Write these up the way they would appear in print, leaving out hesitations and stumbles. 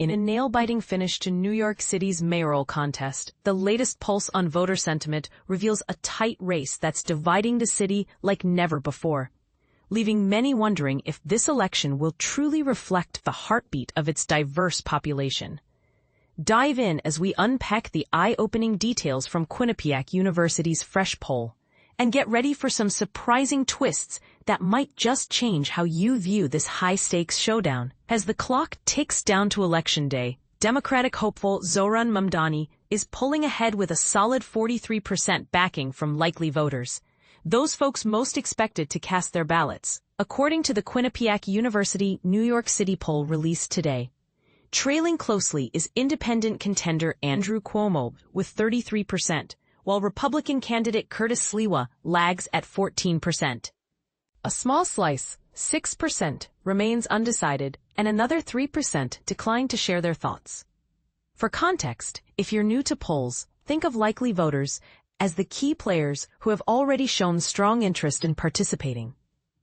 In a nail-biting finish to New York City's mayoral contest, the latest pulse on voter sentiment reveals a tight race that's dividing the city like never before, leaving many wondering if this election will truly reflect the heartbeat of its diverse population. Dive in as we unpack the eye-opening details from Quinnipiac University's fresh poll, and get ready for some surprising twists that might just change how you view this high-stakes showdown. As the clock ticks down to Election Day, Democratic hopeful Zohran Mamdani is pulling ahead with a solid 43% backing from likely voters, those folks most expected to cast their ballots, according to the Quinnipiac University New York City poll released today. Trailing closely is independent contender Andrew Cuomo with 33%, while Republican candidate Curtis Sliwa lags at 14%. A small slice, 6%, remains undecided, and another 3% decline to share their thoughts. For context, if you're new to polls, think of likely voters as the key players who have already shown strong interest in participating,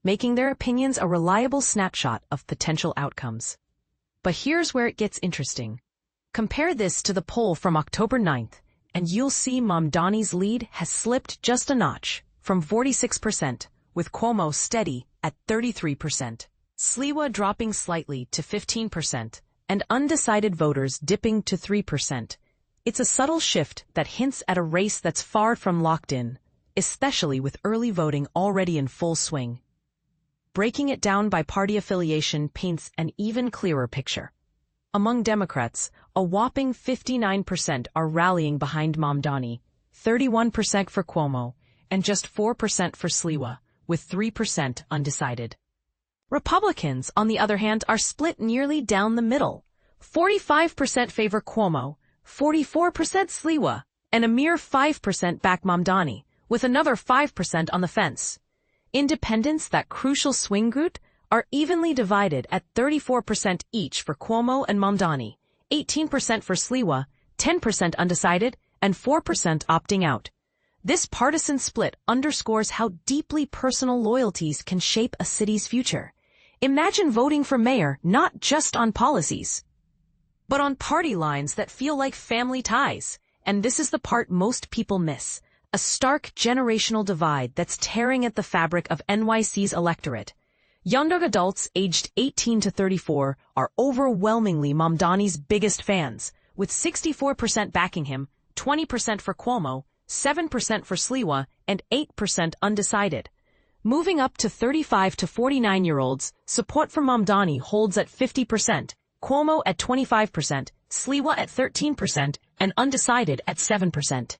making their opinions a reliable snapshot of potential outcomes. But here's where it gets interesting. Compare this to the poll from October 9th, and you'll see Mamdani's lead has slipped just a notch, from 46%, with Cuomo steady at 33%, Sliwa dropping slightly to 15%, and undecided voters dipping to 3%. It's a subtle shift that hints at a race that's far from locked in, especially with early voting already in full swing. Breaking it down by party affiliation paints an even clearer picture. Among Democrats, a whopping 59% are rallying behind Mamdani, 31% for Cuomo, and just 4% for Sliwa, with 3% undecided. Republicans, on the other hand, are split nearly down the middle. 45% favor Cuomo, 44% Sliwa, and a mere 5% back Mamdani, with another 5% on the fence. Independents, that crucial swing group, are evenly divided at 34% each for Cuomo and Mamdani, 18% for Sliwa, 10% undecided, and 4% opting out. This partisan split underscores how deeply personal loyalties can shape a city's future. Imagine voting for mayor not just on policies, but on party lines that feel like family ties. And this is the part most people miss, a stark generational divide that's tearing at the fabric of NYC's electorate. Young adults aged 18 to 34 are overwhelmingly Mamdani's biggest fans, with 64% backing him, 20% for Cuomo, 7% for Sliwa, and 8% undecided. Moving up to 35 to 49-year-olds, support for Mamdani holds at 50%, Cuomo at 25%, Sliwa at 13%, and undecided at 7%.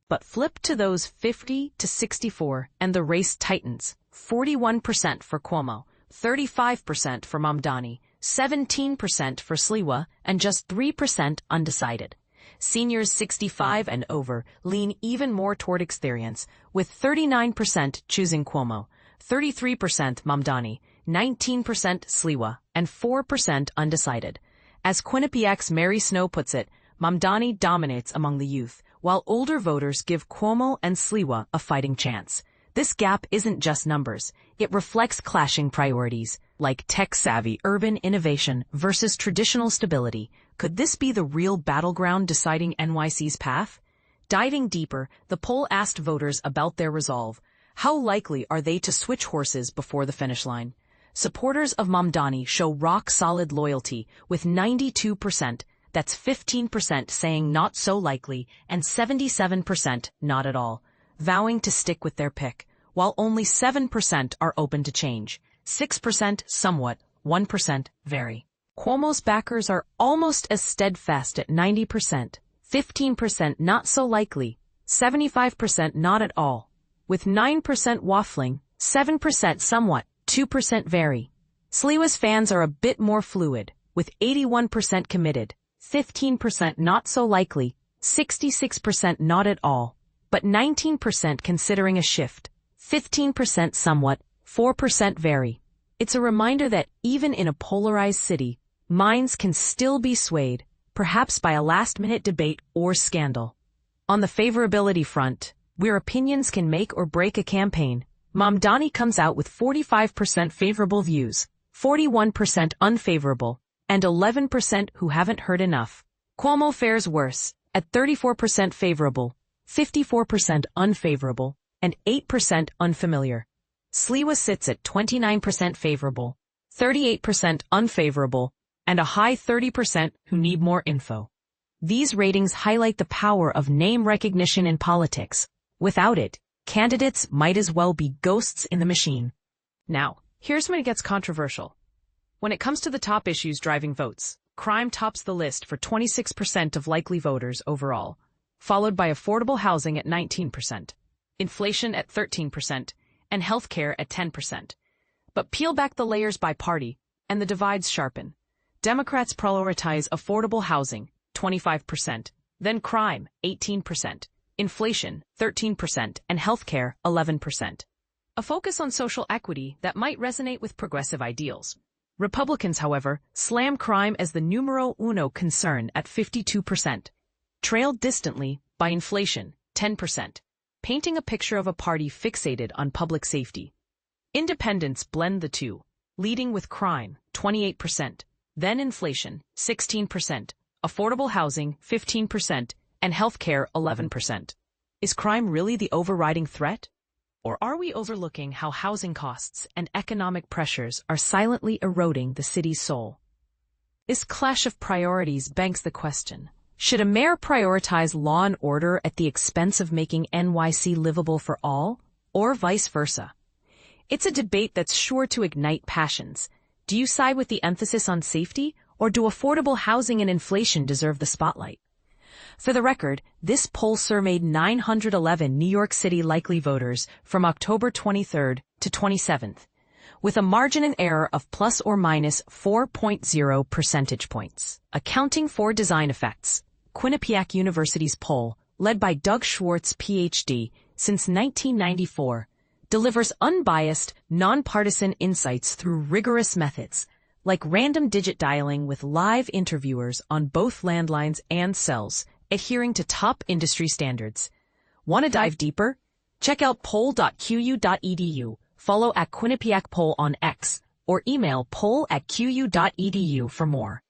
But flip to those 50 to 64 and the race tightens. 41% for Cuomo, 35% for Mamdani, 17% for Sliwa, and just 3% undecided. Seniors 65 and over lean even more toward experience, with 39% choosing Cuomo, 33% Mamdani, 19% Sliwa, and 4% undecided. As Quinnipiac's Mary Snow puts it, Mamdani dominates among the youth, while older voters give Cuomo and Sliwa a fighting chance. This gap isn't just numbers. It reflects clashing priorities, like tech-savvy urban innovation versus traditional stability. Could this be the real battleground deciding NYC's path? Diving deeper, the poll asked voters about their resolve. How likely are they to switch horses before the finish line? Supporters of Mamdani show rock-solid loyalty, with 92%, that's 15% saying not so likely, and 77% not at all, vowing to stick with their pick, while only 7% are open to change, 6% somewhat, 1% very. Cuomo's backers are almost as steadfast at 90%, 15% not so likely, 75% not at all, with 9% waffling, 7% somewhat, 2% very. Sliwa's fans are a bit more fluid, with 81% committed, 15% not so likely, 66% not at all, but 19% considering a shift, 15% somewhat, 4% very. It's a reminder that even in a polarized city, minds can still be swayed, perhaps by a last-minute debate or scandal. On the favorability front, where opinions can make or break a campaign, Mamdani comes out with 45% favorable views, 41% unfavorable, and 11% who haven't heard enough. Cuomo fares worse, at 34% favorable, 54% unfavorable, and 8% unfamiliar. Sliwa sits at 29% favorable, 38% unfavorable, and a high 30% who need more info. These ratings highlight the power of name recognition in politics. Without it, candidates might as well be ghosts in the machine. Now, here's when it gets controversial. When it comes to the top issues driving votes, crime tops the list for 26% of likely voters overall, followed by affordable housing at 19%, inflation at 13%, and healthcare at 10%. But peel back the layers by party, and the divides sharpen. Democrats prioritize affordable housing, 25%, then crime, 18%, inflation, 13%, and healthcare, 11%. A focus on social equity that might resonate with progressive ideals. Republicans, however, slam crime as the numero uno concern at 52%, trailed distantly by inflation, 10%, painting a picture of a party fixated on public safety. Independents blend the two, leading with crime, 28%, then inflation, 16%, affordable housing, 15%, and healthcare, 11%. Is crime really the overriding threat? Or are we overlooking how housing costs and economic pressures are silently eroding the city's soul? This clash of priorities begs the question, should a mayor prioritize law and order at the expense of making NYC livable for all, or vice versa? It's a debate that's sure to ignite passions. Do you side with the emphasis on safety, or do affordable housing and inflation deserve the spotlight? For the record, this poll surveyed 911 New York City likely voters from October 23rd to 27th, with a margin of error of plus or minus 4.0 percentage points. Accounting for design effects, Quinnipiac University's poll, led by Doug Schwartz, Ph.D., since 1994, delivers unbiased, nonpartisan insights through rigorous methods, like random digit dialing with live interviewers on both landlines and cells, adhering to top industry standards. Want to dive deeper? Check out poll.qu.edu, follow at Quinnipiac Poll on X, or email poll@qu.edu for more.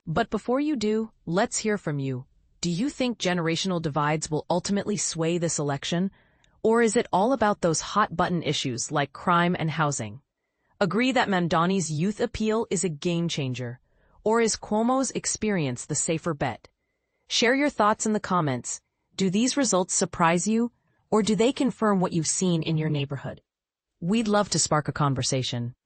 But before you do, let's hear from you. Do you think generational divides will ultimately sway this election? Or is it all about those hot-button issues like crime and housing? Agree that Mamdani's youth appeal is a game-changer? Or is Cuomo's experience the safer bet? Share your thoughts in the comments. Do these results surprise you, or do they confirm what you've seen in your neighborhood? We'd love to spark a conversation.